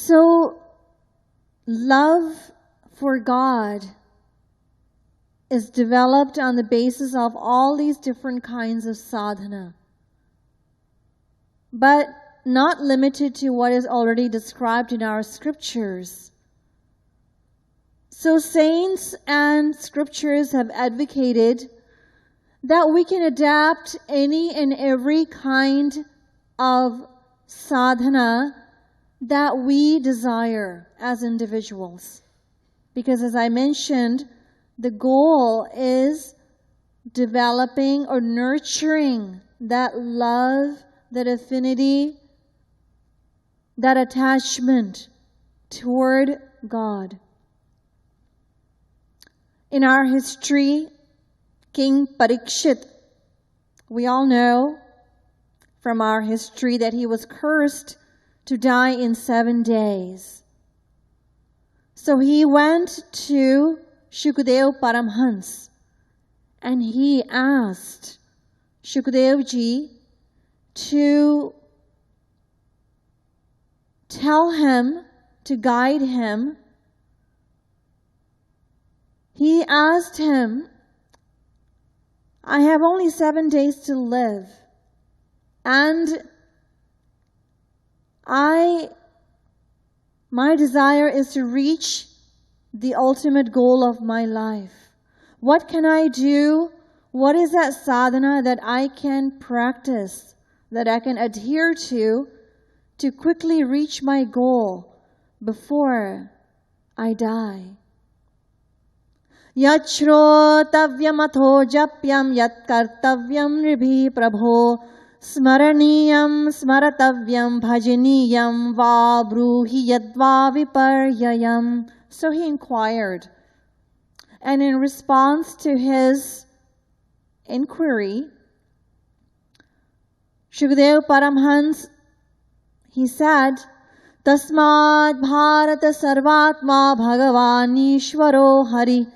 So, love for God is developed on the basis of all these different kinds of sadhana, but not limited to what is already described in our scriptures. So saints and scriptures have advocated that we can adapt any and every kind of sadhana that we desire as individuals. Because as I mentioned, the goal is developing or nurturing that love, that affinity, that attachment toward God. In our history, King Parikshit, we all know from our history that he was cursed to die in 7 days. So he went to Shukdev Paramhans and he asked Shukdev ji to tell him, to guide him. He asked him, I have only 7 days to live, and my desire is to reach the ultimate goal of my life. What can I do? What is that sadhana that I can practice, that I can adhere to quickly reach my goal before I die? Yat shrotavyam atho japyam yat kartavyam nibhi prabho smaraniyam smaratavyam bhajaniyam va bruhi yadva viparyayam. So he inquired. And in response to his inquiry, Shukdev Paramhans, he said, Tasmad Bharata Sarvatma Bhagavan Ishvaro Hari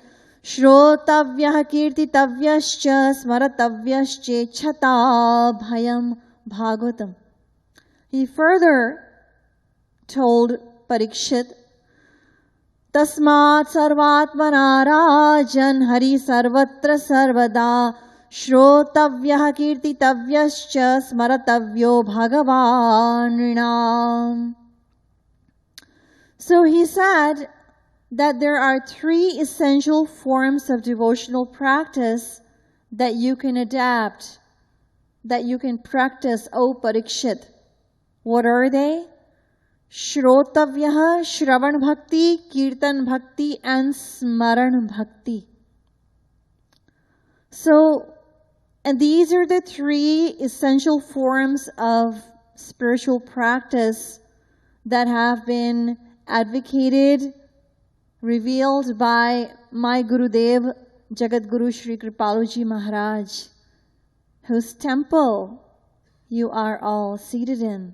Shrotavyah Kirtitavyascha Smaratavyascha Chata Bhayam Bhagavatam. He further told Parikshit, Tasmat Sarvatmana Rajan Hari Sarvatra Sarvada Shrotavyah Kirtitavyascha Smaratavyo Bhagavanrinam. So he said that there are 3 essential forms of devotional practice that you can adapt, that you can practice, O Parikshit. What are they? Shrotavyaha, Shravan Bhakti, Kirtan Bhakti, and Smaran Bhakti. So, and these are the 3 essential forms of spiritual practice that have been advocated, revealed by my Gurudev, Jagat Guru Shri Kripaluji Maharaj, whose temple you are all seated in.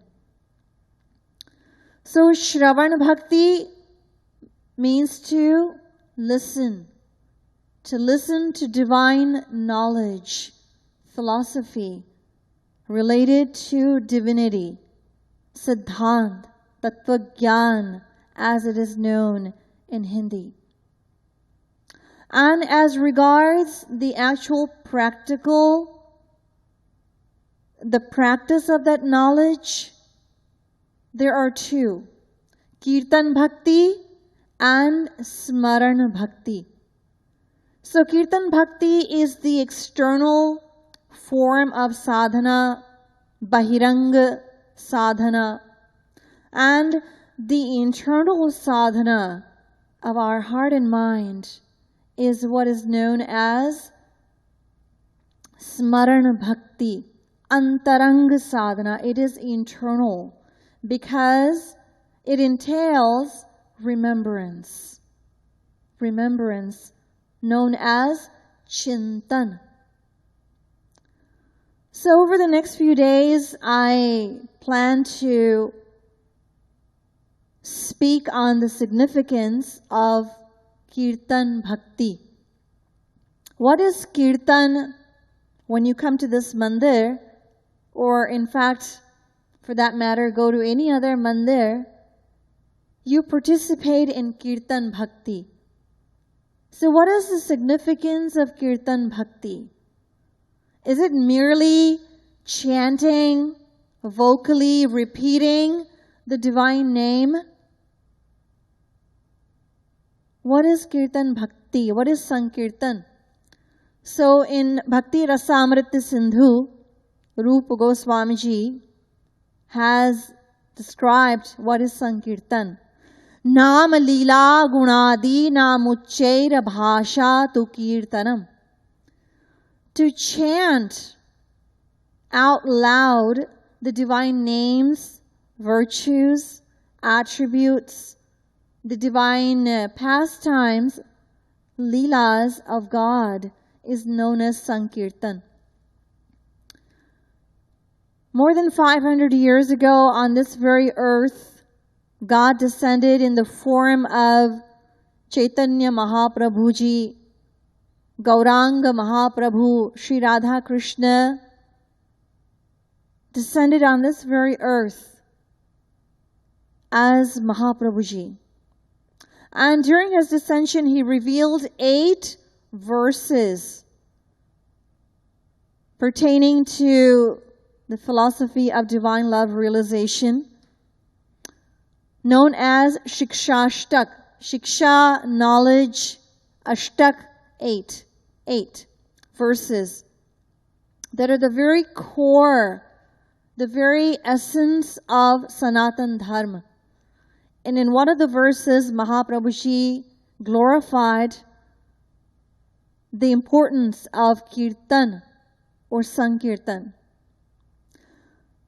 So Shravan Bhakti means to listen to divine knowledge, philosophy related to divinity, Siddhant, Tattva Gyan, as it is known in Hindi. And as regards the actual the practice of that knowledge, there are 2, Kirtan Bhakti and Smaran Bhakti. So Kirtan Bhakti is the external form of sadhana, Bahiranga sadhana, and the internal sadhana of our heart and mind is what is known as Smaran Bhakti, Antaranga sadhana. It is internal because it entails remembrance. Remembrance known as Chintan. So over the next few days, I plan to speak on the significance of Kirtan Bhakti. What is Kirtan? When you come to this mandir, or in fact, for that matter, go to any other mandir, you participate in kirtan bhakti. So what is the significance of kirtan bhakti? Is it merely chanting, vocally repeating the divine name? What is kirtan bhakti? What is sankirtan? So in Bhakti Rasamrita Sindhu, Rupa Goswamiji has described what is sankirtan. Nam lila gunadi namuchaira bhasha tu kirtanam. To chant out loud the divine names, virtues, attributes, the divine pastimes, leelas of God is known as sankirtan. More than 500 years ago on this very earth, God descended in the form of Chaitanya Mahaprabhuji, Gauranga Mahaprabhu, Sri Radha Krishna, descended on this very earth as Mahaprabhuji. And during his descension, he revealed 8 verses pertaining to the philosophy of divine love realization, known as Shikshashtak. Shiksha, knowledge, Ashtak, 8 verses that are the very core, the very essence of Sanatan Dharma. And in one of the verses, Mahaprabhuji glorified the importance of kirtan or sankirtan.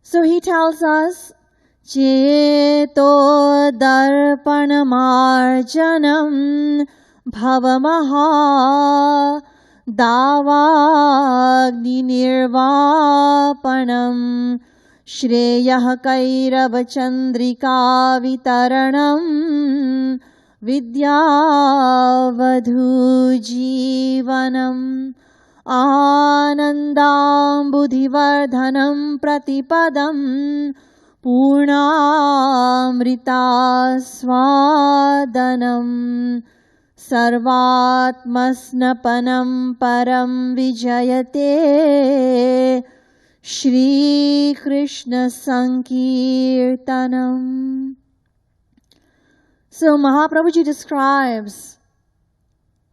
So he tells us, Cheto darpanamarjanam bhavamaha davagni nirvapanam Shreyah kairabachandrika vitaranam vidyavadhu jivanam anandam buddhivardhanam pratipadam purnamrita swadanam sarvatmasnapanam param vijayate Shri Krishna Sankirtanam. So Mahaprabhuji describes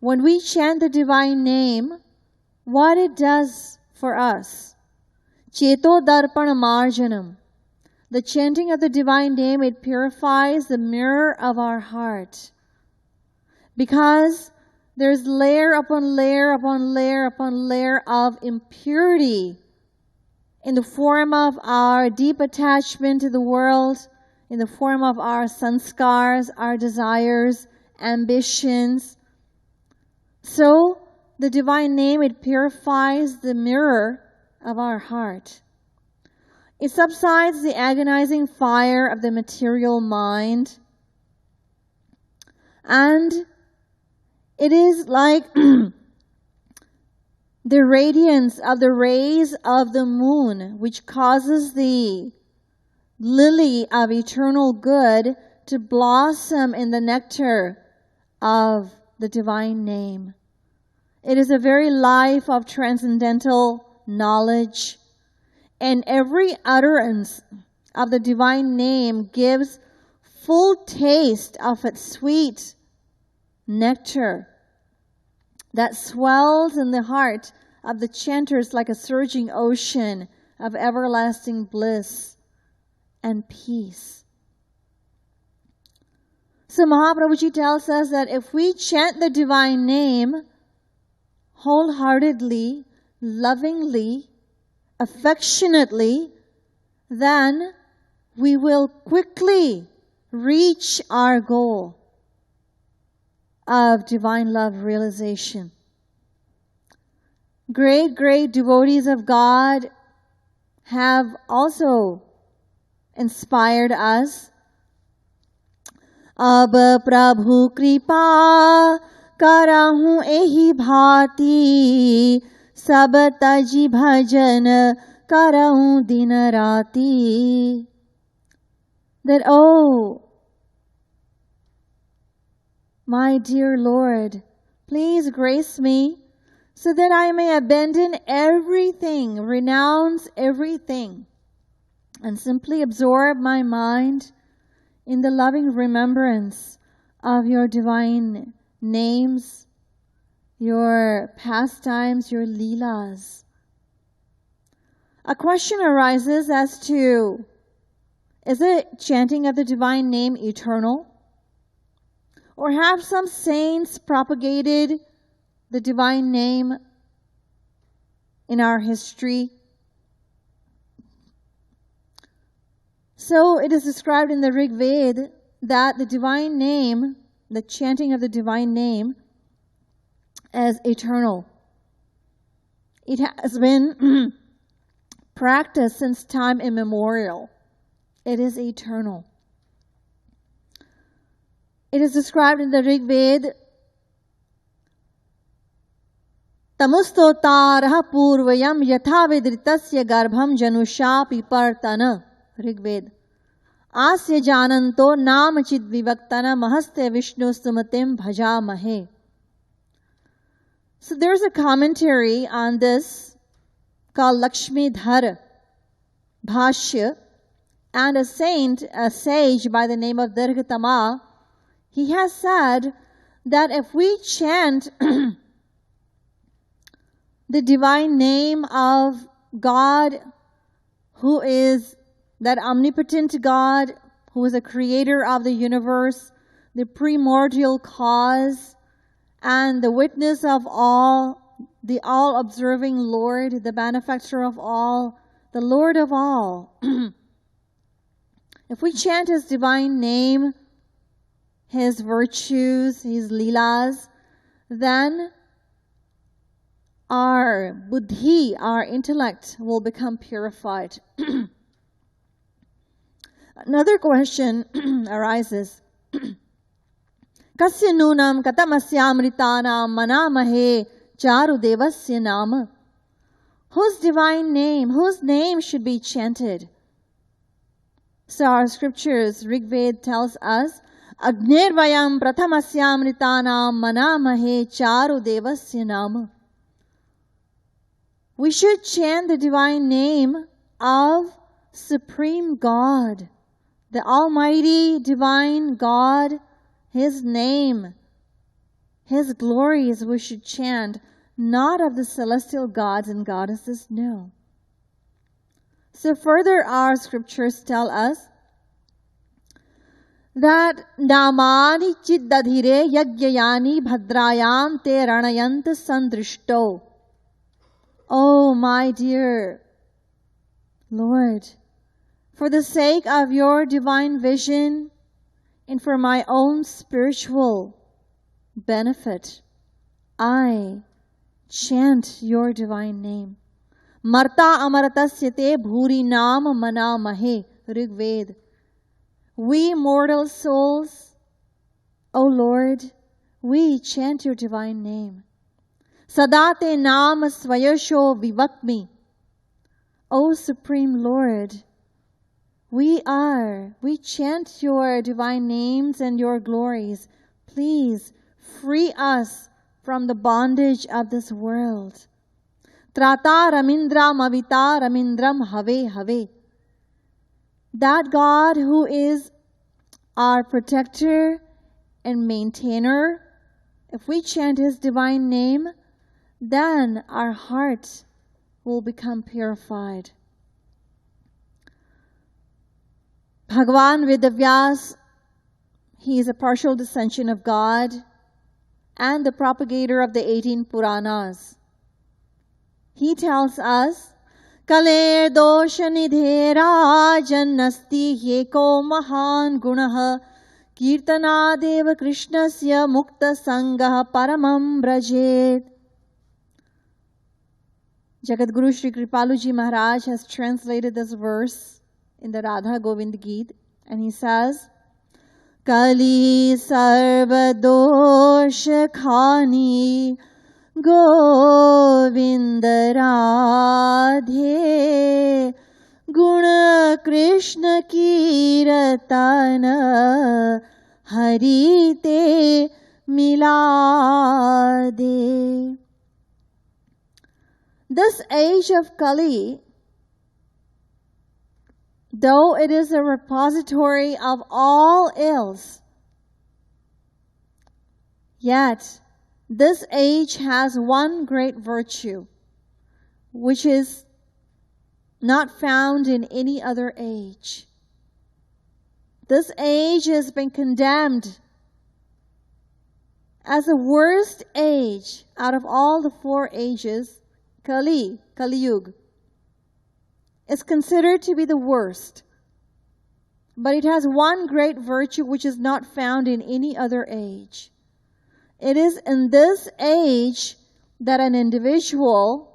when we chant the divine name, what it does for us. Cheto darpana marjanam. The chanting of the divine name, it purifies the mirror of our heart. Because there's layer upon layer upon layer upon layer of impurity in the form of our deep attachment to the world, in the form of our sanskars, our desires, ambitions. So, the divine name, it purifies the mirror of our heart. It subsides the agonizing fire of the material mind. And it is like the radiance of the rays of the moon, which causes the lily of eternal good to blossom in the nectar of the divine name. It is a very life of transcendental knowledge, and every utterance of the divine name gives full taste of its sweet nectar that swells in the heart of the chanters like a surging ocean of everlasting bliss and peace. So Mahaprabhuji tells us that if we chant the divine name wholeheartedly, lovingly, affectionately, then we will quickly reach our goal of divine love realization. Great, great devotees of God have also inspired us. Ab Prabhu Kripa Karahu ehi bhati Sab taji bhajan Karahu dinarati. That, oh, my dear Lord, please grace me so that I may abandon everything, renounce everything, and simply absorb my mind in the loving remembrance of your divine names, your pastimes, your leelas. A question arises as to, is the chanting of the divine name eternal? Or have some saints propagated the divine name in our history? So it is described in the Rig Veda that the divine name, the chanting of the divine name, is eternal. It has been practiced since time immemorial. It is eternal. It is described in the Rig Veda, Tamustotaraha purvayam yatha vidritasya garbham janusha pipartana. Rig Veda. Asya jananto nam chid vivaktana mahaste vishnu sumatim bhajamahe. So there's a commentary on this called Lakshmi Dhar Bhashya, and a saint, a sage by the name of Dirghatama, he has said that if we chant the divine name of God, who is that omnipotent God, who is the creator of the universe, the primordial cause, and the witness of all, the all-observing Lord, the benefactor of all, the Lord of all. If we chant His divine name, His virtues, His leelas, then our buddhi, our intellect, will become purified. Another question arises. Kasya nunam katamasya manamahe charu devasya nama. Whose divine name, whose name should be chanted? So our scriptures, Rig Veda tells us, Agnirvayam prathamasya manamahe charu devasya nama. We should chant the divine name of Supreme God, the Almighty Divine God, His name, His glories we should chant, not of the celestial gods and goddesses, no. So further our scriptures tell us that Namani chiddadhire yagyayani bhadrayam te ranayant sandrishto. Oh, my dear Lord, for the sake of your divine vision and for my own spiritual benefit, I chant your divine name. Marta amaratasya te bhuri nam manamahe. Rig Veda. We mortal souls, O Lord, we chant your divine name. Sadate nam swayasho vivakmi. O Supreme Lord, we chant your divine names and your glories. Please free us from the bondage of this world. Trata ramindram avita ramindram have have. That God who is our protector and maintainer, if we chant His divine name, then our heart will become purified. Bhagavan Vedavyas, he is a partial descension of God and the propagator of the 18 Puranas. He tells us, Kaler dosha nidhera jannasti yeko mahan gunaha kirtanadeva krishnasya mukta sangha paramam brajet. Jagadguru Sri Kripaluji Maharaj has translated this verse in the Radha Govind Geet, and he says, Kali sarva dosha khani Govinda Radhe Guna Krishna Kiratana Hari Te mila de. This age of Kali, though it is a repository of all ills, yet this age has one great virtue, which is not found in any other age. This age has been condemned as the worst age out of all the 4 ages. Kali Yuga, is considered to be the worst. But it has one great virtue which is not found in any other age. It is in this age that an individual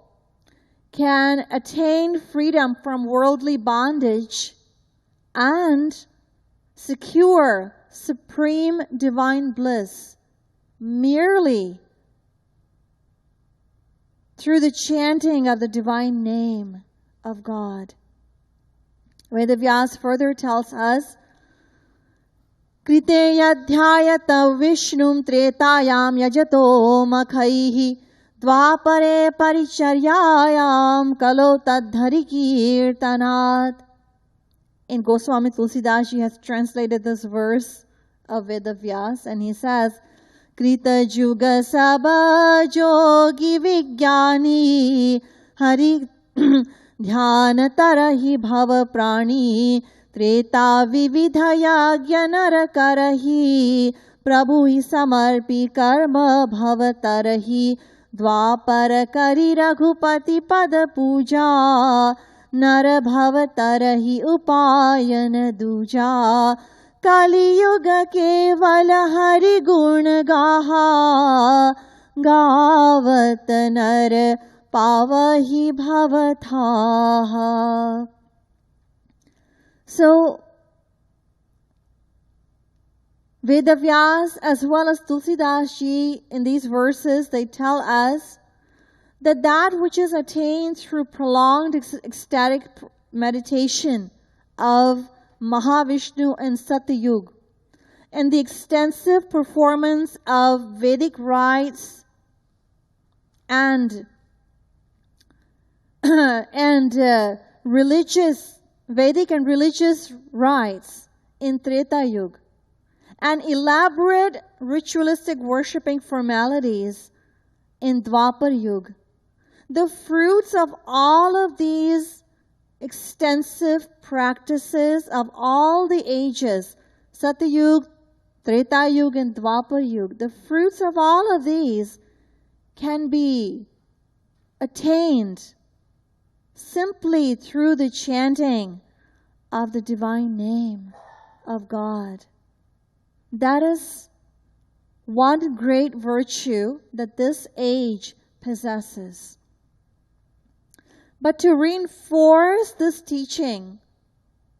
can attain freedom from worldly bondage and secure supreme divine bliss merely through the chanting of the divine name of God. Vedavyas further tells us, Kriteya dhyayata vishnum tretayam yajato makhaihi dvapare paricharyayam kalo tadhari kirtanat. And Goswami Tulsidas Ji has translated this verse of Vedavyas, and he says, Krita Juga Saba Jogi Vigyani Hari Dhyana Tarahi Bhava Prani Treta Vividhaya Gyanar Karahi Prabhu Samarpi Karma Bhava Tarahi Dvapar Kari Raghupati Pada Puja Nara Bhava Tarahi Upayan Duja Kali Yuga Kevala Hari Gun Gaha Gavat Nar Pavahi Bhavatha. So, Vedavyas as well as Tulsidas Ji in these verses, they tell us that which is attained through prolonged ecstatic meditation of Mahavishnu and Satyug, and the extensive performance of Vedic rites and Vedic and religious rites in Treta Yuga, and elaborate ritualistic worshipping formalities in Dwapar Yuga. The fruits of all of these extensive practices of all the ages, Satyug, Treta Yuga, and Dwapar Yuga, the fruits of all of these can be attained simply through the chanting of the divine name of God. That is one great virtue that this age possesses. But to reinforce this teaching,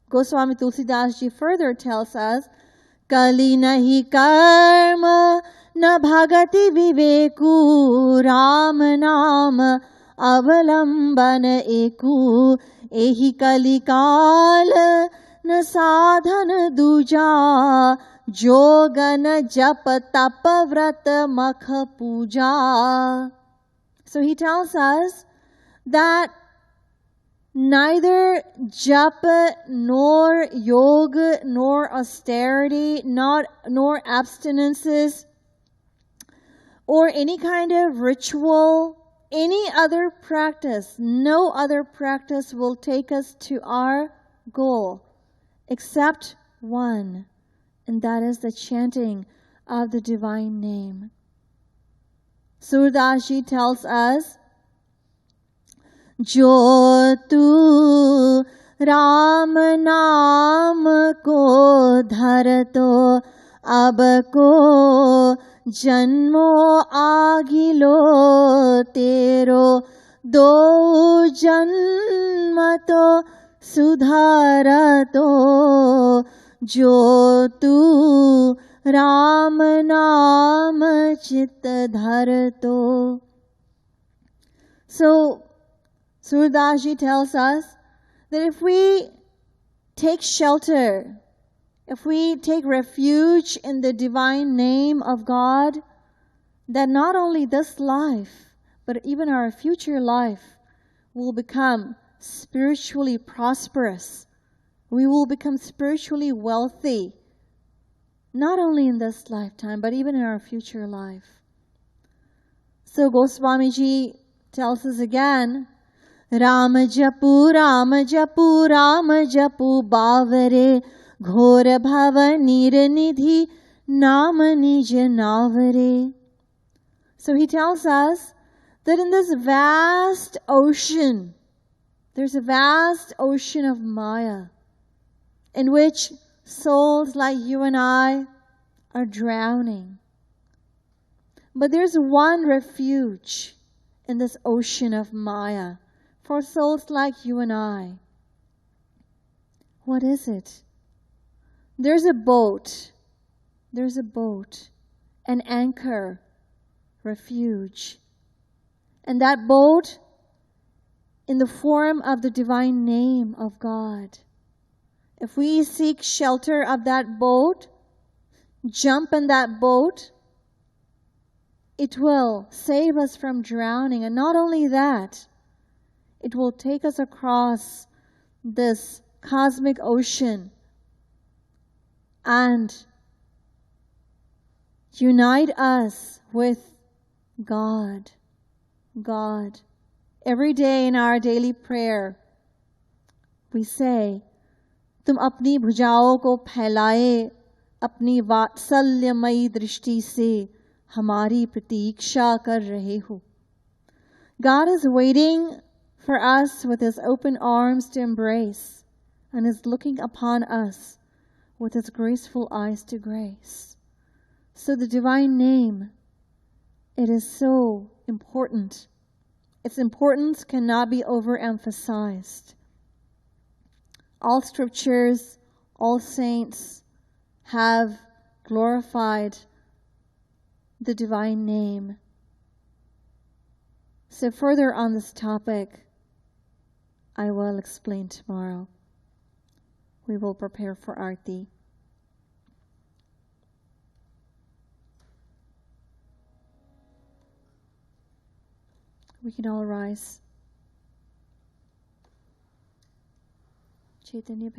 Goswami Tulsidas Ji further tells us, Kali nahi karma na bhagati viveku ram nam avalamban eku ehi kali kal na sadhana duja jogana jap tap vrat makha puja. So he tells us that neither japa, nor yoga, nor austerity, nor abstinences, or any kind of ritual, any other practice, no other practice will take us to our goal except one, and that is the chanting of the divine name. Surdas Ji tells us, जो तू राम नाम को धरतो अब को जन्मो आगिलो तेरो दो जन्म तो सुधारतो जो तू राम नाम चित धरतो. So Surdas Ji tells us that if we take shelter if we take refuge in the divine name of God, that not only this life, but even our future life will become spiritually prosperous. We will become spiritually wealthy, not only in this lifetime, but even in our future life. So Goswamiji tells us again, Rama japu, Rama japu, Rama japu, bavare, ghora bhava niranidhi, nama nija navare. So he tells us that in this vast ocean, there's a vast ocean of Maya in which souls like you and I are drowning. But there's one refuge in this ocean of Maya for souls like you and I. What is it? There's a boat. There's a boat, an anchor, refuge. And that boat in the form of the divine name of God. If we seek shelter of that boat, jump in that boat, it will save us from drowning. And not only that, it will take us across this cosmic ocean and unite us with God. God. Every day in our daily prayer, we say, तुम अपनी भुजाओं को फैलाए अपनी वात्सल्यमयी दृष्टि से हमारी प्रतीक्षा कर रहे हो. God is waiting for us with His open arms to embrace and is looking upon us with His graceful eyes to grace. So the divine name, it is so important. Its importance cannot be overemphasized. All scriptures, all saints have glorified the divine name. So further on this topic, I will explain tomorrow. We will prepare for Aarti. We can all rise. Chaitanya